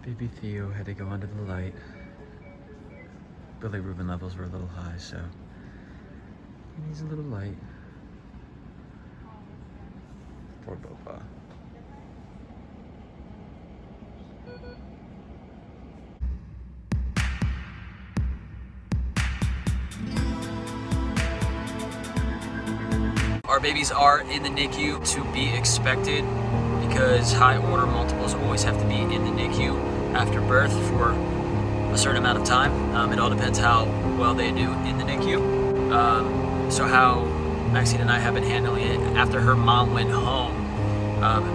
Baby Theo had to go under the light. Bilirubin levels were a little high, so he needs a little light. Poor Bopa. Our babies are in the NICU to be expected because high order multiples always have to be in the NICU after birth for a certain amount of time. It all depends how well they do in the NICU. So how Maxine and I have been handling it after her mom went home.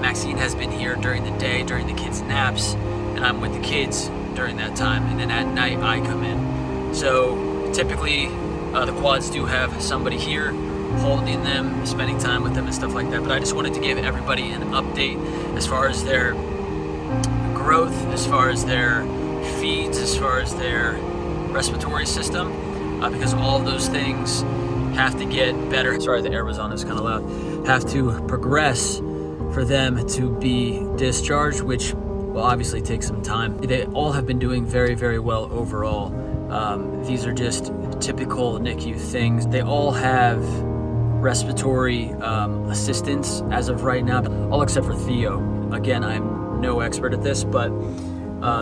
Maxine has been here during the day, during the kids' naps, and I'm with the kids during that time. And then at night I come in. So typically the quads do have somebody here holding them, spending time with them and stuff like that. But I just wanted to give everybody an update as far as their growth, as far as their feeds, as far as their respiratory system, because all of those things have to get better. Sorry, the air was on, it's kind of loud. Have to progress for them to be discharged, which will obviously take some time. They all have been doing very, very well overall. These are just typical NICU things. They all have respiratory assistance as of right now, all except for Theo. Again, I'm no expert at this, but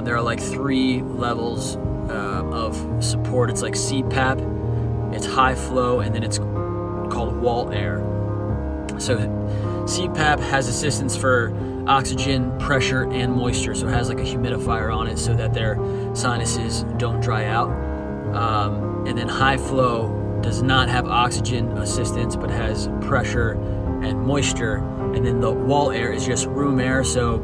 there are like 3 levels of support. It's like CPAP, it's high flow, and then it's called wall air. So CPAP has assistance for oxygen, pressure, and moisture. So it has like a humidifier on it so that their sinuses don't dry out. And then high flow does not have oxygen assistance, but has pressure and moisture. And then the wall air is just room air, so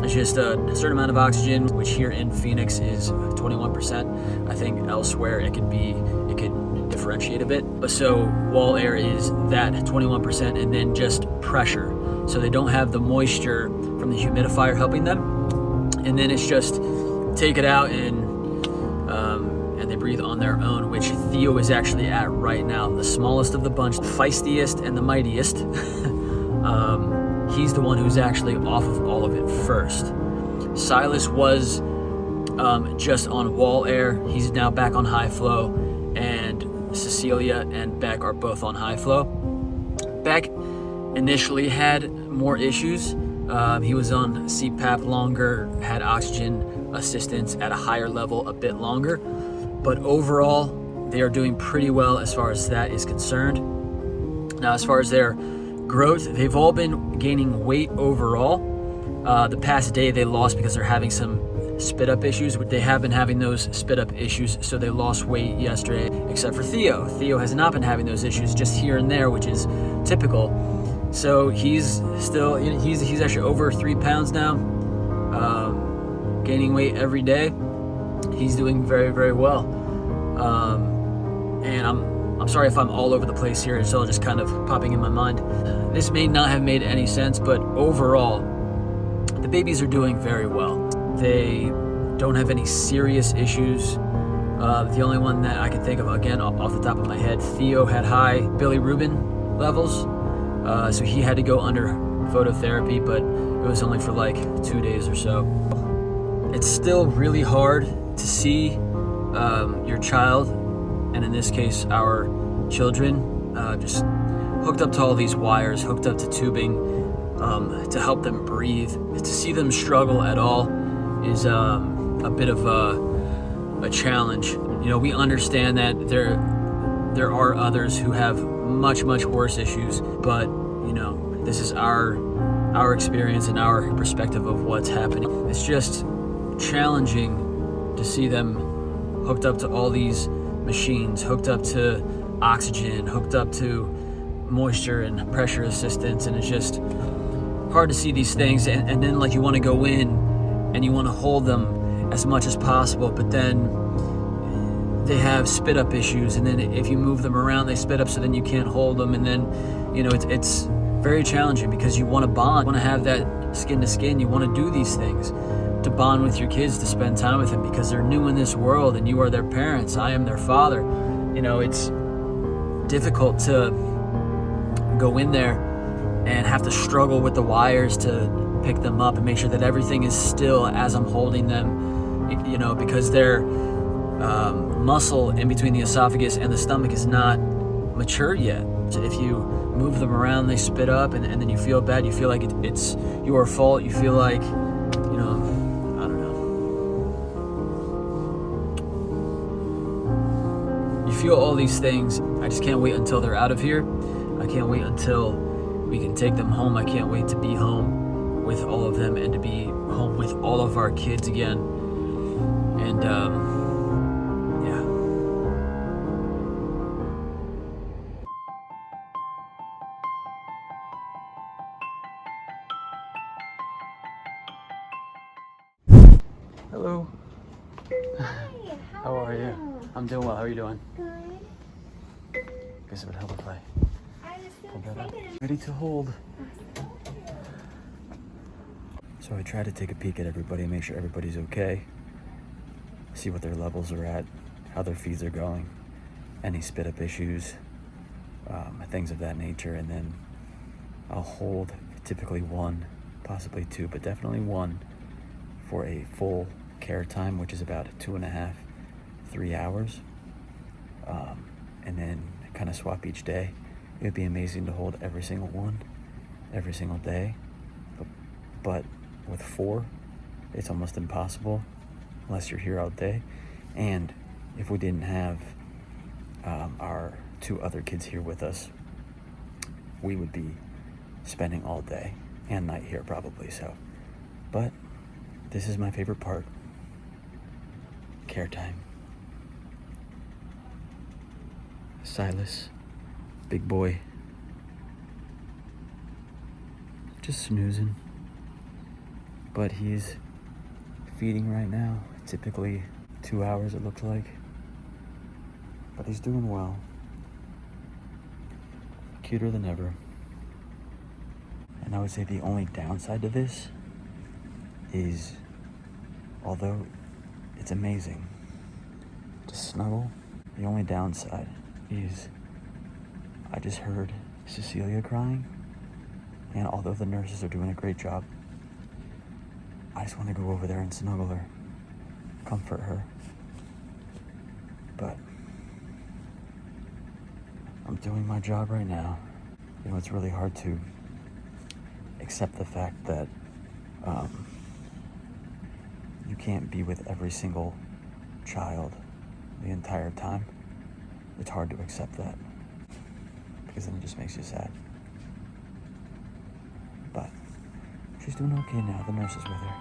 it's just a certain amount of oxygen, which here in Phoenix is 21%. I think elsewhere it could differentiate a bit. But so wall air is that 21%, and then just pressure. So they don't have the moisture from the humidifier helping them. And then it's just take it out and they breathe on their own, which Theo is actually at right now. The smallest of the bunch, the feistiest and the mightiest. He's the one who's actually off of all of it first. Silas was just on wall air. He's now back on high flow, and Cecilia and Beck are both on high flow. Beck initially had more issues. He was on CPAP longer, had oxygen assistance at a higher level a bit longer. But overall, they are doing pretty well as far as that is concerned. Now, as far as their growth, they've all been gaining weight overall. The past day they lost because they're having some spit up issues. They have been having those spit up issues, so they lost weight yesterday, except for Theo. Theo has not been having those issues, just here and there, which is typical. So he's still, he's actually over 3 pounds now, gaining weight every day. He's doing very, very well. And I'm sorry if I'm all over the place here. It's all just kind of popping in my mind. This may not have made any sense, but overall, the babies are doing very well. They don't have any serious issues. The only one that I can think of, again, off the top of my head, Theo had high bilirubin levels. So he had to go under phototherapy, but it was only for like 2 days or so. It's still really hard to see your child, and in this case our children, just hooked up to all these wires, hooked up to tubing to help them breathe. To see them struggle at all is a bit of a challenge. You know, we understand that there are others who have much worse issues, but you know, this is our experience and our perspective of what's happening. It's just challenging to see them hooked up to all these machines, hooked up to oxygen, hooked up to moisture and pressure assistance, and it's just hard to see these things. And then like you want to go in and you want to hold them as much as possible, but then they have spit up issues, and then if you move them around they spit up, so then you can't hold them, and then you know it's very challenging because you want to bond, you want to have that skin to skin, you want to do these things to bond with your kids, to spend time with them, because they're new in this world and you are their parents. I am their father. You know, it's difficult to go in there and have to struggle with the wires to pick them up and make sure that everything is still as I'm holding them, you know, because their muscle in between the esophagus and the stomach is not mature yet. So if you move them around, they spit up, and then you feel bad. You feel like it's your fault. You feel like, you know, I don't know. You feel all these things. I just can't wait until they're out of here. I can't wait until we can take them home. I can't wait to be home with all of them and to be home with all of our kids again. And yeah. Hello. Hi, How are you? I'm doing well. How are you doing? Good. Guess it would help if I I was so hold that up. excited. Ready to hold. So I try to take a peek at everybody and make sure everybody's okay. See what their levels are at, how their feeds are going, any spit up issues, things of that nature. And then I'll hold typically 1, possibly 2, but definitely 1 for a full care time, which is about 2.5, 3 hours. And then kind of swap each day. It would be amazing to hold every single one, every single day. But with 4, it's almost impossible unless you're here all day. And if we didn't have our 2 other kids here with us, we would be spending all day and night here probably. So, but this is my favorite part. Care time. Silas, big boy, just snoozing, but he's feeding right now, typically 2 hours it looks like, but he's doing well, cuter than ever. And I would say the only downside to this is, although it's amazing to snuggle, the only downside is I just heard Cecilia crying, and although the nurses are doing a great job, I just want to go over there and snuggle her, comfort her. But I'm doing my job right now. You know, it's really hard to accept the fact that you can't be with every single child the entire time. It's hard to accept that, because then it just makes you sad. But she's doing okay now. The nurse is with her.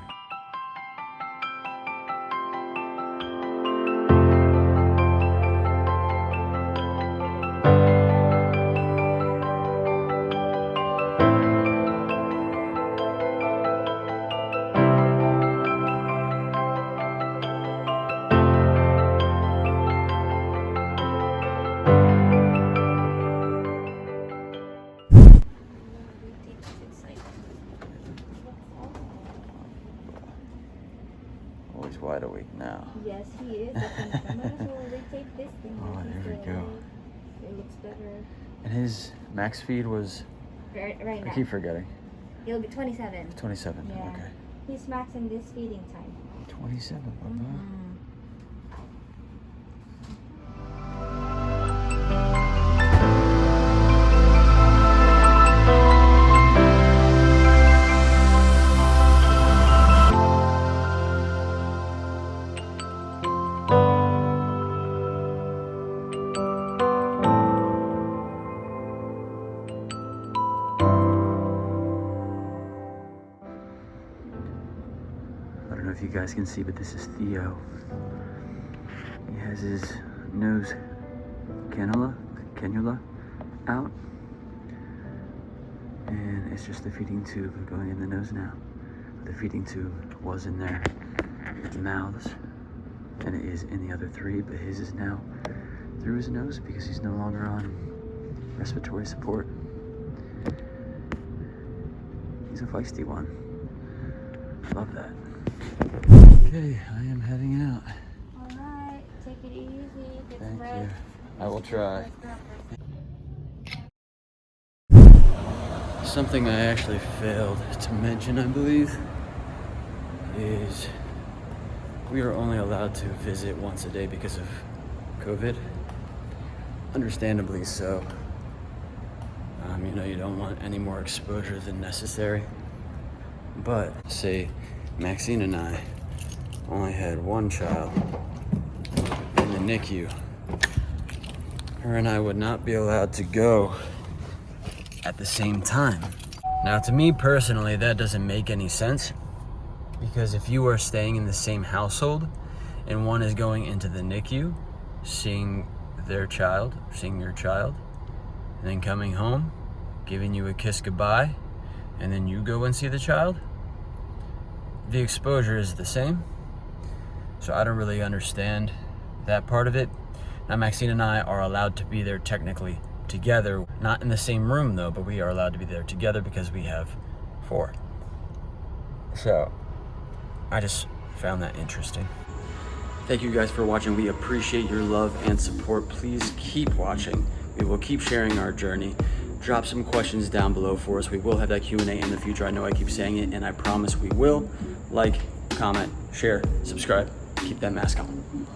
Always wide awake now. Yes, he is. I'm gonna take this thing. Oh, there we go. It looks better. And his max feed was, Right I now. keep forgetting, It'll be 27. 27. Yeah. Okay. He's maxing this feeding time. 27. I don't know if you guys can see, but this is Theo. He has his nose cannula out, and it's just the feeding tube going in the nose now. The feeding tube was in their mouths, and it is in the other 3, but his is now through his nose because he's no longer on respiratory support. He's a feisty one. Love that. Okay, I am heading out. Alright, take it easy. Get Thank rest. you. I will try. Something I actually failed to mention, I believe, is we are only allowed to visit once a day because of COVID. Understandably so. You know, you don't want any more exposure than necessary. But say Maxine and I only had one child in the NICU. Her and I would not be allowed to go at the same time. Now, to me personally, that doesn't make any sense, because if you are staying in the same household and one is going into the NICU, seeing your child, and then coming home, giving you a kiss goodbye, and then you go and see the child, the exposure is the same. So I don't really understand that part of it. Now, Maxine and I are allowed to be there technically together, not in the same room though, but we are allowed to be there together because we have 4. So I just found that interesting. Thank you guys for watching. We appreciate your love and support. Please keep watching. We will keep sharing our journey. Drop some questions down below for us. We will have that Q&A in the future. I know I keep saying it, and I promise we will. Like, comment, share, subscribe. Keep that mask on.